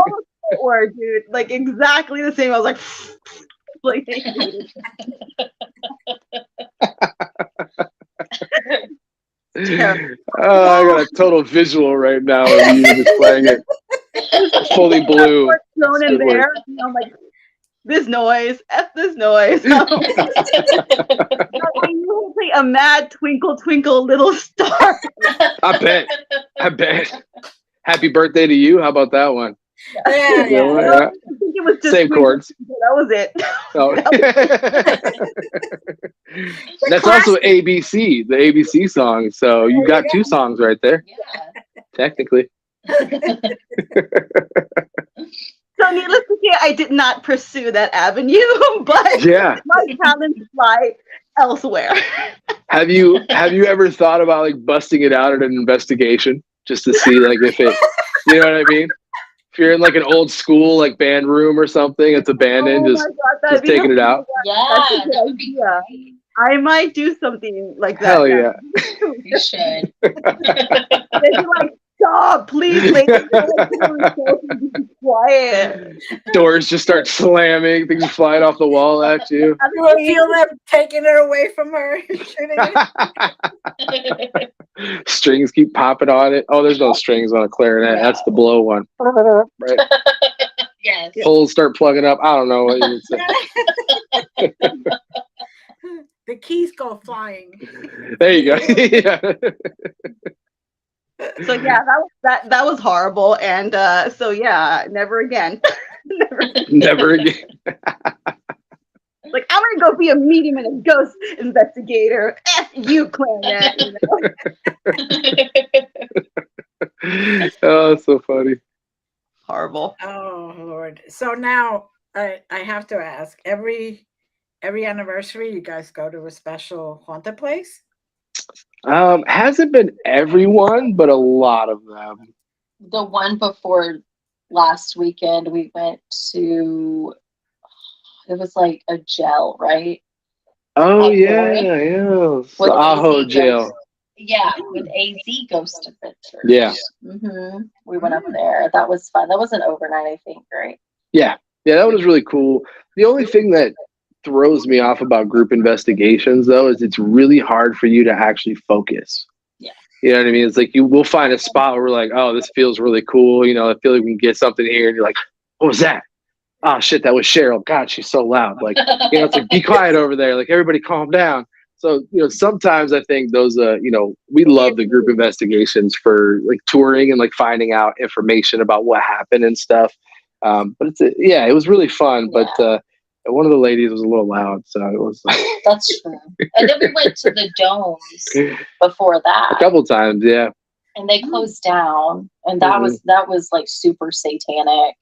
Squidward, dude. Like exactly the same. I was like, like Oh, I got a total visual right now of you just playing it. Fully blue. Thrown in there. And I'm like, this noise. F this noise. I knew to play a mad twinkle, twinkle, little star. I bet. Happy birthday to you. How about that one? Yeah. I think it was just same chords. That was it. Oh. That's also ABC, the ABC song. So you got two songs right there. Yeah. Technically. So needless to say, I did not pursue that avenue, but my talents lie elsewhere. Have you ever thought about like busting it out at an investigation just to see like if it, you know what I mean? If you're in like an old school like band room or something, it's abandoned, just taking it out. Yeah, that would be great. I might do something like that. Hell yeah. You should. They'd be like, stop, please, ladies. Be quiet. Doors just start slamming, things flying off the wall at you. You will feel them taking it away from her. Strings keep popping on it. Oh, there's no strings on a clarinet. No. That's the blow one. Right. Yes. Holes start plugging up. I don't know what you would say. The keys go flying. There you go. Yeah. So yeah, that was horrible, and so yeah, never again. Never again. Like I'm gonna go be a medium and a ghost investigator. F you, clarinet. You know? Oh, that's so funny. Horrible. Oh Lord. So now I have to ask, every anniversary you guys go to a special haunted place? Hasn't been everyone, but a lot of them. The one before last weekend, we went to, it was like a jail, right? Oh, At yeah. With The Aho AZ jail. Ghost. Yeah, with AZ Ghost Adventures. Yeah. Mm-hmm. We went up there. That was fun. That was an overnight, I think, right? Yeah. Yeah, that was really cool. The only thing that throws me off about group investigations, though, is it's really hard for you to actually focus. Yeah. You know what I mean? It's like we'll find a spot where we're like, oh, this feels really cool. You know, I feel like we can get something here. And you're like, what was that? Oh, shit, that was Cheryl. God, she's so loud. Like, you know, it's like, be quiet over there. Like, everybody calm down. So, you know, sometimes I think those, you know, we love the group investigations for like touring and like finding out information about what happened and stuff. But it was really fun. Yeah. But one of the ladies was a little loud, so it was. That's true. And then we went to the Domes before that. A couple times, yeah. And they closed down, and that was like super satanic.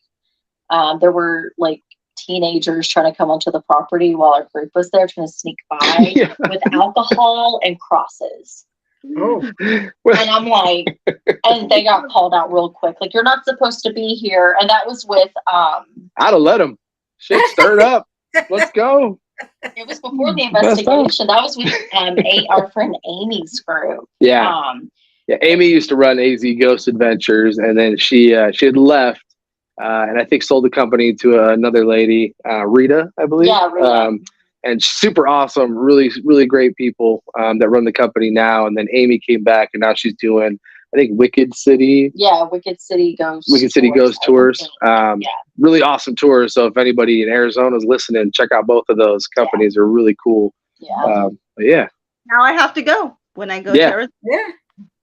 There were like teenagers trying to come onto the property while our group was there, trying to sneak by with alcohol and crosses. Oh. And I'm like, and they got called out real quick. Like, you're not supposed to be here. And that was with I'd have let them. Shit stirred up. Let's go. It was before the investigation. That was with our friend Amy's group. Yeah. Amy used to run AZ Ghost Adventures, and then she had left, and I think sold the company to another lady, Rita, I believe. Yeah, Rita. And super awesome, really, really great people that run the company now. And then Amy came back, and now she's doing, I think, Wicked City. Yeah, Wicked City Ghost Tours. Really awesome tours. So if anybody in Arizona is listening, check out both of those companies. They're really cool. Yeah. But yeah. Now I have to go when I go to Arizona. Yeah.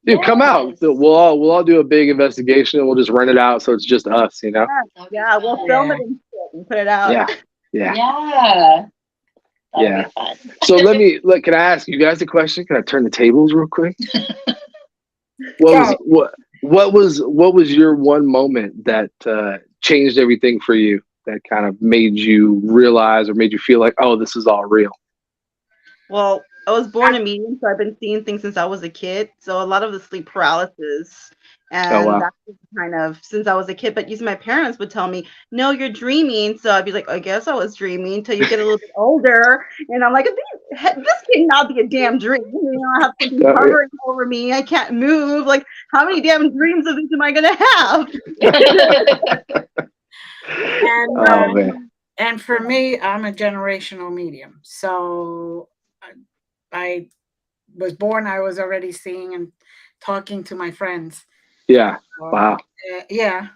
Dude, come out. Yes. We'll all do a big investigation and we'll just rent it out so it's just us, you know? That'd be Yeah, we'll fun. film Yeah. it and shit and put it out. Yeah. Yeah. Yeah. That'd Yeah. be fun. So can I ask you guys a question? Can I turn the tables real quick? What was your one moment that changed everything for you, that kind of made you realize or made you feel like, oh, this is all real? Well, I was born a medium, so I've been seeing things since I was a kid. So a lot of the sleep paralysis, Oh and wow. that was kind of since I was a kid. But usually my parents would tell me, "No, you're dreaming." So I'd be like, "I guess I was dreaming." Until you get a little bit older, and I'm like, "This cannot be a damn dream." You know, I have something Yeah. hovering over me. I can't move. Like, how many damn dreams of this am I gonna have? And Oh man. and for me, I'm a generational medium. So I was born, I was already seeing and talking to my friends. Yeah. So, Wow. yeah.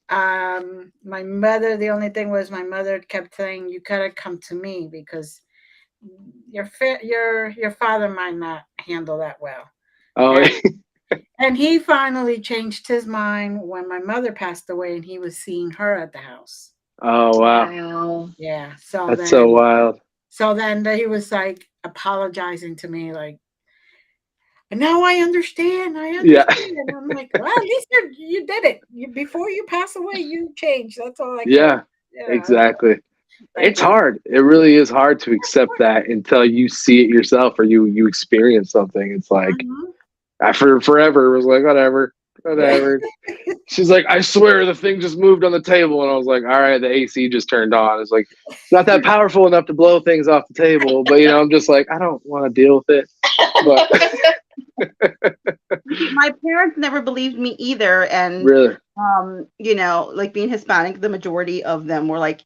My mother, the only thing was my mother kept saying, "You gotta come to me because your father might not handle that well." Oh And he finally changed his mind when my mother passed away and he was seeing her at the house. oh wow. Wow. Yeah. That's so wild. So then he was like apologizing to me, like, "Now I understand. I Yeah. understand." And I'm like, "Well, at least you did it. Before you pass away, you changed. That's all I Yeah. care." Yeah. Exactly. Like, It's hard. It really is hard to accept that until you see it yourself or you experience something. It's like mhm. after forever it was like whatever. She's like, I swear the thing just moved on the table, and I was like, all right, the AC just turned on. It's like it's not that powerful enough to blow things off the table, but I'm just like, I don't want to deal with it. But My parents never believed me either, and really, like being Hispanic, the majority of them were like,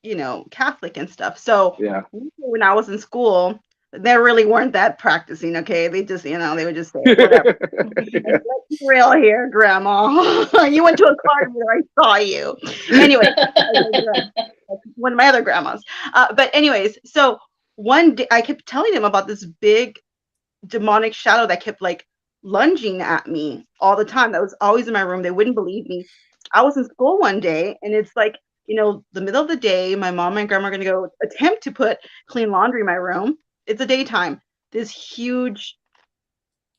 Catholic and stuff. So yeah. when I was in school, they really weren't that practicing. Okay, they just, they would just say whatever. Like, let's be real here, Grandma. You went to a carnival. I saw you. Anyway, one of my other grandmas. But anyways, so one day I kept telling them about this big demonic shadow that kept like lunging at me all the time. That was always in my room. They wouldn't believe me. I was in school one day, and it's like, the middle of the day, my mom and grandma are going to go attempt to put clean laundry in my room. It's a daytime. This huge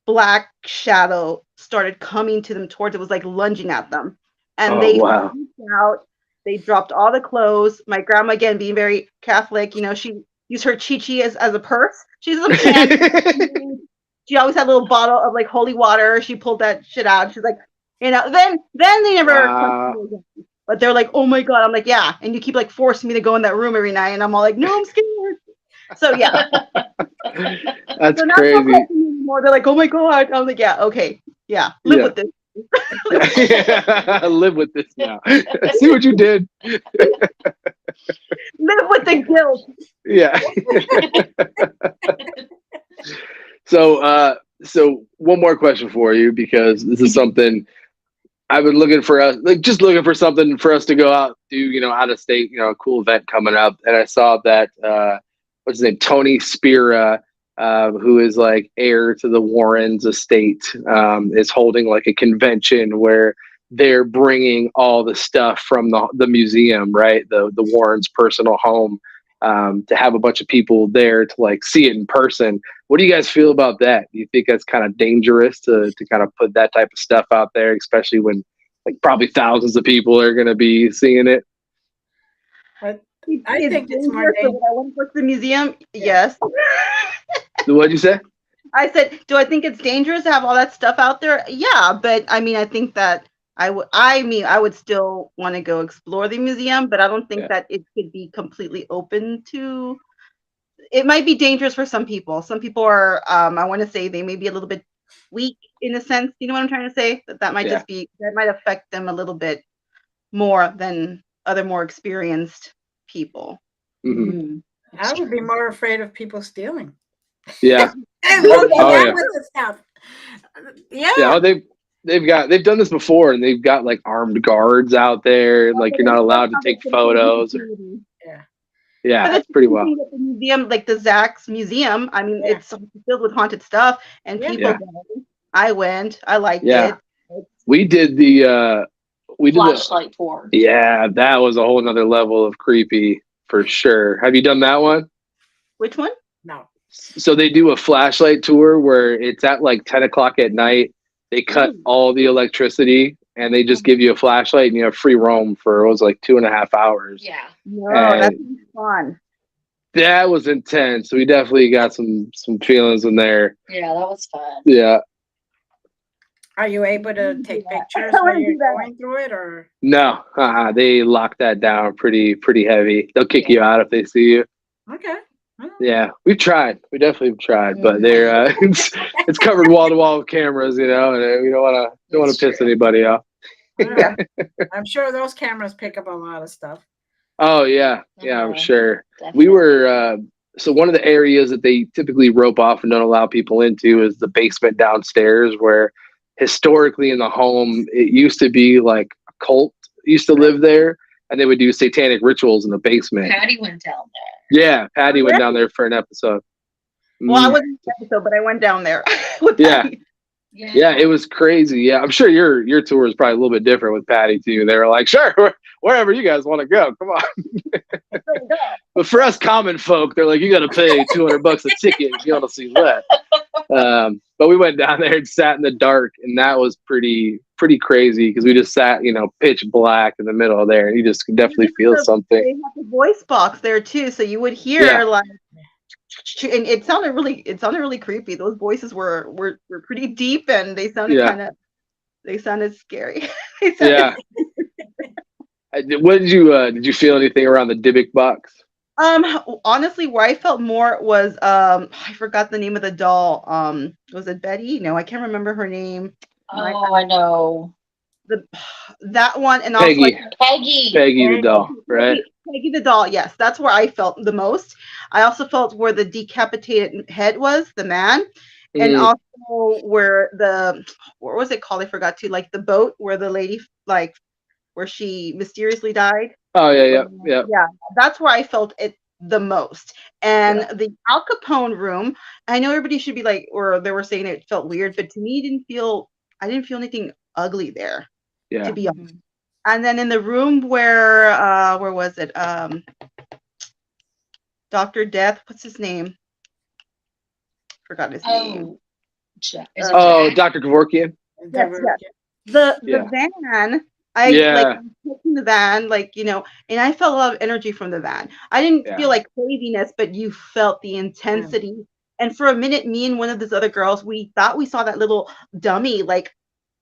black shadow started coming to them towards it, was like lunging at them. And they Wow. freaked out. They dropped all the clothes. My grandma, again, being very Catholic, she used her chi-chi as a purse. She's a fan. She always had a little bottle of like holy water. She pulled that shit out. She's like, then they never Wow. but they're like, oh my God. I'm like, yeah. And you keep like forcing me to go in that room every night. And I'm all like, no, I'm scared. So yeah. That's so crazy. Anymore. They're like, oh my God. I was like, yeah, okay. Yeah. Live with this. Live with this now. See what you did. Live with the guilt. Yeah. So one more question for you, because this is something I've been looking for us, like just looking for something for us to go out do, out of state, a cool event coming up. And I saw that what's his name? Tony Spira, who is like heir to the Warrens estate, is holding like a convention where they're bringing all the stuff from the museum, right? The Warrens' personal home, to have a bunch of people there to like see it in person. What do you guys feel about that? Do you think that's kind of dangerous to kind of put that type of stuff out there, especially when like probably thousands of people are going to be seeing it? But I think it's more dangerous. dangerous. I want to go to the museum. Yes. What'd you say? I said, do I think it's dangerous to have all that stuff out there? Yeah, but I mean, I think that I would still want to go explore the museum, but I don't think that it could be completely open to. It might be dangerous for some people. Some people are, I want to say, they may be a little bit weak in a sense. You know what I'm trying to say? That might just be, that might affect them a little bit more than other more experienced people. Mm-hmm. I would be more afraid of people stealing. Yeah. And look at the stuff. Yeah. Yeah. They've done this before, and they've got like armed guards out there, and like you're not allowed to take photos. Yeah, that's pretty wild. At the museum, like the Zach's museum, I mean, it's filled with haunted stuff, and people go. I went. I liked Yeah. it. We did the Flashlight tour. Yeah, that was a whole nother level of creepy for sure. Have you done that one? Which one? No. So they do a flashlight tour where it's at like 10 o'clock at night. They cut all the electricity and they just give you a flashlight and you have free roam for it was like 2.5 hours. Yeah. No, And that's fun. that was intense. We definitely got some feelings in there. Yeah, that was fun. Yeah. Are you able to take pictures I when wanna you're do that. going through it, or? No, they lock that down pretty heavy. They'll kick you out if they see you. Okay. Yeah, we've tried. We definitely have tried, but they're it's covered wall to wall with cameras, and we don't want to piss anybody off. Yeah. I'm sure those cameras pick up a lot of stuff. Oh yeah, I'm sure. Definitely. We were so one of the areas that they typically rope off and don't allow people into is the basement downstairs, where historically in the home it used to be like a cult used to live there, and they would do satanic rituals in the basement. Patty went down there. Yeah, Patty went down there for an episode. Well, I wasn't in the episode, but I went down there with Yeah. Patty. Yeah, it was crazy. Yeah, I'm sure your tour is probably a little bit different with Patty too. They were like, sure, wherever you guys want to go, come on. But for us common folk, they're like, you got to pay $200 a ticket if you want to see that. But we went down there and sat in the dark, and that was pretty crazy because we just sat, pitch black in the middle of there, and you just could definitely feel something. They had the voice box there too, so you would hear like. And it sounded really creepy. Those voices were pretty deep, and they sounded they sounded scary. What did you feel anything around the Dybbuk box? Honestly, where I felt more was I forgot the name of the doll. Was it Betty? No, I can't remember her name. Oh, I know. That one, and Peggy. also Peggy the doll, right? Peggy the doll, yes, that's where I felt the most. I also felt where the decapitated head was, the man, and also where what was it called? I forgot to, like the boat where the lady, like where she mysteriously died. Oh yeah. Yeah, that's where I felt it the most. And the Al Capone room, I know everybody should be like, or they were saying it felt weird, but to me, I didn't feel anything ugly there. Yeah. To be honest. And then in the room where was it? Dr. Death, what's his name? Forgot his name. Dr. Kevorkian. Yes. The van. Taking the van, and I felt a lot of energy from the van. I didn't feel like craziness, but you felt the intensity. And for a minute, me and one of these other girls, we thought we saw that little dummy, like,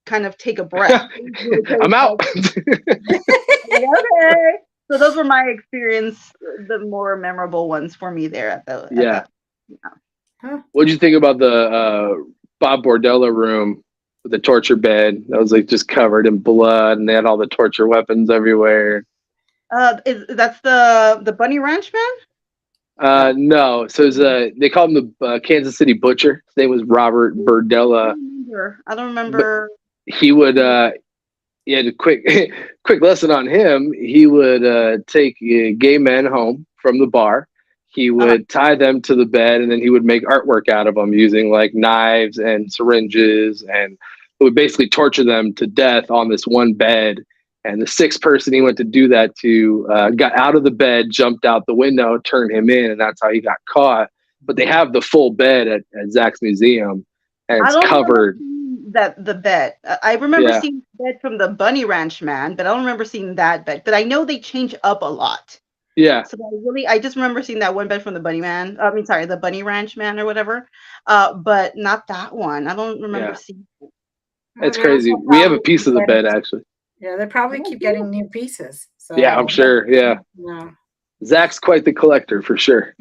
kind of take a breath. I'm out. Okay. So those were my experience, the more memorable ones for me there at the. What did you think about the Bob Bordello room with the torture bed that was like just covered in blood, and they had all the torture weapons everywhere? That's the Bunny Ranch man? No. So they called him the Kansas City Butcher. His name was Robert Bordella. I don't remember. He would a quick lesson on him. He would take gay men home from the bar. He would tie them to the bed, and then he would make artwork out of them using like knives and syringes, and would basically torture them to death on this one bed. And the sixth person he went to do that to got out of the bed, jumped out the window, turned him in, and that's how he got caught. But they have the full bed at Zach's museum, and it's covered. The bed. I remember seeing the bed from the Bunny Ranch man, but I don't remember seeing that bed. But I know they change up a lot. Yeah. So I just remember seeing that one bed from the Bunny man. The Bunny Ranch man or whatever. But not that one. I don't remember seeing it. It's crazy. We have a piece of the bed actually. Yeah, they probably keep getting new pieces. So. Yeah, I'm sure. Yeah. Zach's quite the collector for sure.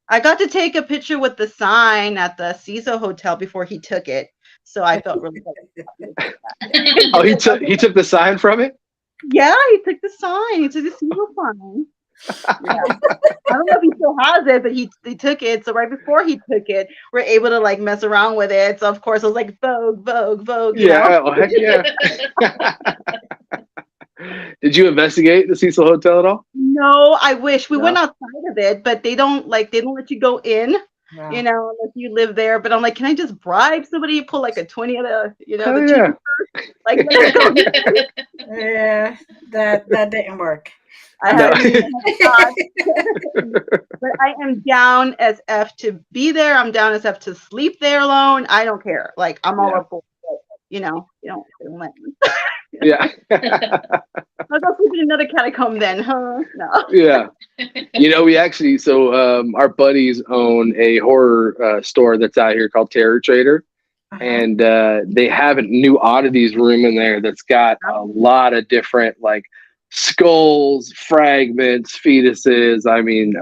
I got to take a picture with the sign at the CISO hotel before he took it, so I felt really good. Oh, he took the sign from it? Yeah, he took the sign. He took the CISO sign. I don't know if he still has it, but he took it. So right before he took it, we're able to like mess around with it. So of course I was like Vogue. You know? Oh, heck yeah. Did you investigate the Cecil Hotel at all? No, I wish we went outside of it, but they don't let you go in. Wow. You know, unless you live there. But I'm like, can I just bribe somebody to pull like a 20 of the, you know, Hell the yeah. cheapest? Like, let's go. Yeah, that didn't work. I No. But I am down as F to be there. I'm down as F to sleep there alone. I don't care. Like, I'm all Yeah. up for it. You know, you don't let me. Yeah. I'll go sleep in another catacomb then, huh? No. Yeah. You know, we actually, so our buddies own a horror store that's out here called Terror Trader. Uh-huh. And they have a new oddities room in there that's got a lot of different, like, skulls, fragments, fetuses. I mean,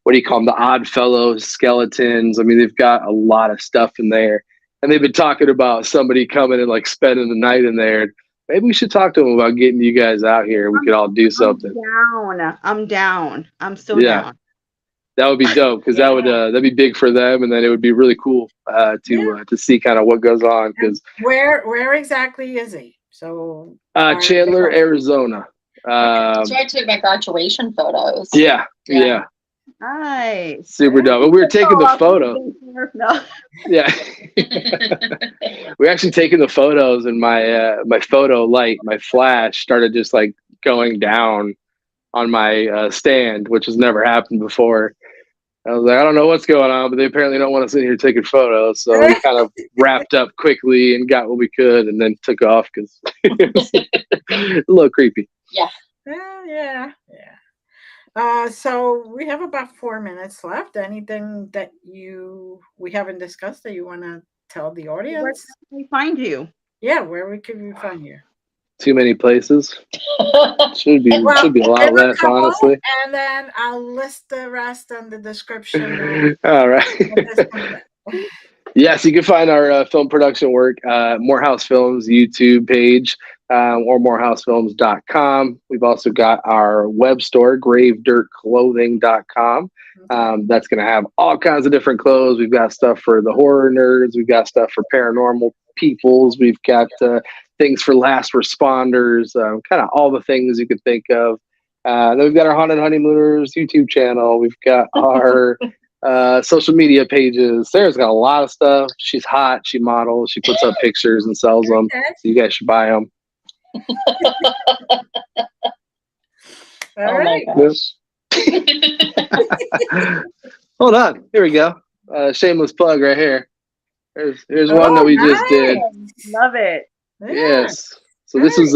what do you call them? The Odd Fellows, skeletons. I mean, they've got a lot of stuff in there. And they've been talking about somebody coming and like spending the night in there. Maybe we should talk to them about getting you guys out here. We could all do something. I'm down. I'm so Yeah. down. That would be dope because Yeah. that'd be big for them, and then it would be really cool to see kind of what goes on. Because Where exactly is he? So Chandler, Arizona. That's where I took my graduation photos. Yeah. Nice. Super dope. But we were taking the photo. No. Yeah. We actually taking the photos, and my photo light, my flash, started just like going down on my stand, which has never happened before. I was like, I don't know what's going on, but they apparently don't want to sit here taking photos. So we kind of wrapped up quickly and got what we could, and then took off because it was a little creepy. Yeah. Yeah. So we have about 4 minutes left. Anything that we haven't discussed that you want to tell the Where audience? can we find you? Yeah, where can we find you? Too many places. Should be a lot give a less, couple, honestly. And then I'll list the rest in the description. All right. Yes, you can find our film production work Mort House Films YouTube page or morehousefilms.com. We've also got our web store, gravedirtclothing.com. That's going to have all kinds of different clothes. We've got stuff for the horror nerds. We've got stuff for paranormal peoples. We've got things for last responders, kind of all the things you could think of. Then we've got our Haunted Honeymooners YouTube channel. We've got our social media pages. Sarah's got a lot of stuff. She's hot. She models. She puts up pictures and sells them. So you guys should buy them. All right. Hold on. Here we go. Shameless plug right here. Here's one that we just did. Love it. Yes. So this is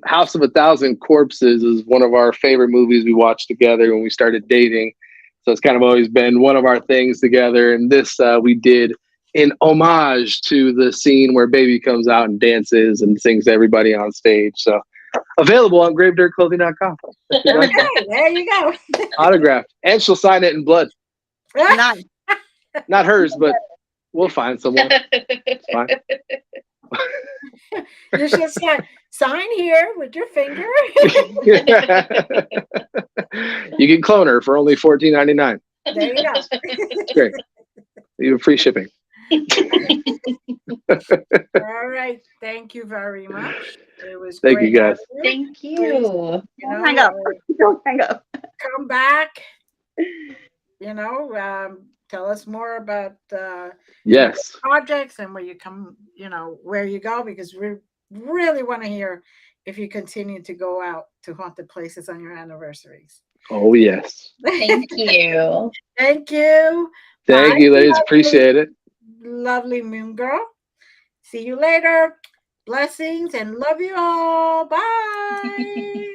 House of 1,000 Corpses is one of our favorite movies we watched together when we started dating. So it's kind of always been one of our things together. And this we did in homage to the scene where Baby comes out and dances and sings to everybody on stage. So available on gravedirtclothing.com. Okay, there you go. Autographed. And she'll sign it in blood. Nice. Not hers, but we'll find someone. It's fine. You should sign here with your finger. You can clone her for only $14.99. There you go. Great. Even free shipping. All right. Thank you very much. It was Thank great you, guys. having Thank you. Don't hang up. Don't hang up. Come back. Tell us more about Yes. projects and where you come, where you go, because we really want to hear if you continue to go out to haunted places on your anniversaries. Oh, yes. Thank you. Thank you. Thank you, ladies. Appreciate it. Lovely Moongirl. See you later. Blessings and love you all. Bye.